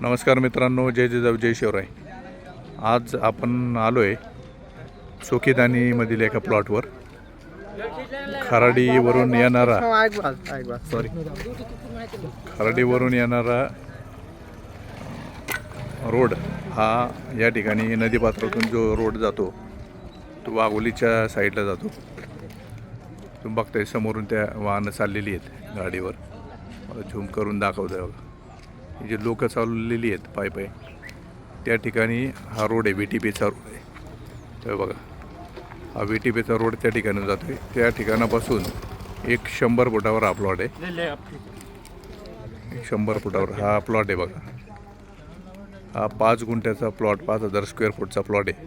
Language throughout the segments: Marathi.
नमस्कार मित्रांनो, जय जिजाऊ जय शिवराय। आज आपण आलो आहे चोकीदानीमधील एका प्लॉटवर। खराडीवरून येणारा खराडीवरून येणारा रोड हा या ठिकाणी नदीपात्रातून जो रोड जातो तो वाघोलीच्या साईडला जातो। तुम्ही बघताय समोरून त्या वाहनं चाललेली आहेत गाडीवर। मला झूम करून दाखवतोय बघा, ही जी लोक चाललेली आहेत पाय पाय त्या ठिकाणी हा रोड आहे, VTPचा रोड आहे। तर बघा हा VTPचा रोड त्या ठिकाणी जातोय। त्या ठिकाणापासून 100 फुटावर हा प्लॉट आहे। 100 फुटावर हा प्लॉट आहे बघा। हा 5 गुंठ्याचा प्लॉट, 5000 स्क्वेअर फूटचा प्लॉट आहे।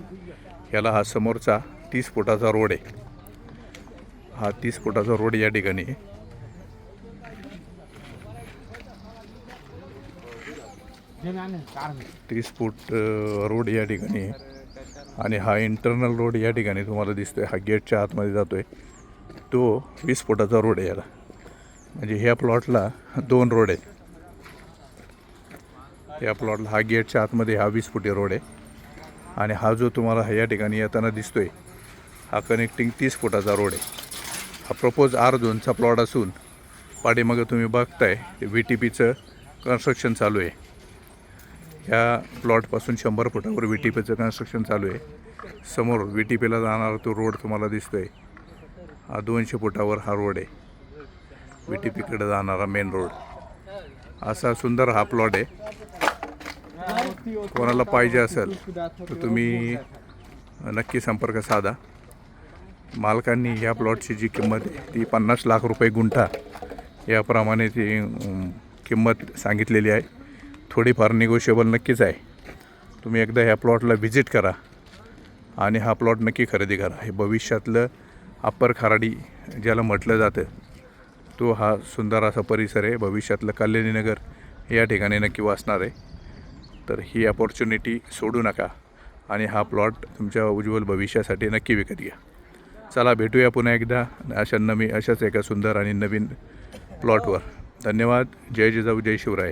याला हा समोरचा 30 फुटाचा रोड आहे। हा 30 फुटाचा रोड या ठिकाणी आहे। 30 फूट रोड या ठिकाणी आहे आणि हा इंटरनल रोड या ठिकाणी तुम्हाला दिसतोय। हा गेटच्या आतमध्ये जातोय, तो 20 फुटाचा रोड आहे याला। म्हणजे ह्या प्लॉटला 2 रोड आहेत। या प्लॉटला हा गेटच्या आतमध्ये हा 20 फुटी रोड आहे आणि हा जो तुम्हाला या ठिकाणी येताना दिसतोय हा कनेक्टिंग 30 फुटाचा रोड आहे। हा प्रपोज R झोनचा प्लॉट असून पाठीमागे तुम्ही बघताय VTPचं कन्स्ट्रक्शन चालू आहे। ह्या प्लॉटपासून 100 फुटावर VTPचं कन्स्ट्रक्शन चालू आहे। समोर VTPला जाणारा तो रोड तुम्हाला दिसतोय, हा 200 फुटावर हा रोड आहे, VTPकडे जाणारा मेन रोड। असा सुंदर हा प्लॉट आहे। कोणाला पाहिजे असेल तर तुम्ही नक्की संपर्क साधा। मालकांनी ह्या प्लॉटची जी किंमत आहे ती 50 लाख रुपये गुंठा याप्रमाणे ती किंमत सांगितलेली आहे। थोडीफार निगोशिएबल नक्कीच आहे। तुम्ही एकदा ह्या प्लॉटला व्हिजिट करा आणि हा प्लॉट नक्की खरेदी करा। हे भविष्यातलं अप्पर खराडी ज्याला म्हटलं जातं तो हा सुंदर असा परिसर आहे। भविष्यातलं कल्याणीनगर या ठिकाणी नक्की वाचणार आहे। तर ही अपॉर्च्युनिटी सोडू नका आणि हा प्लॉट तुमच्या उज्ज्वल भविष्यासाठी नक्की विकत घ्या। चला भेटूया पुन्हा एकदा अशाच एका सुंदर आणि नवीन प्लॉटवर। धन्यवाद। जय जिजाऊ जय शिवराय।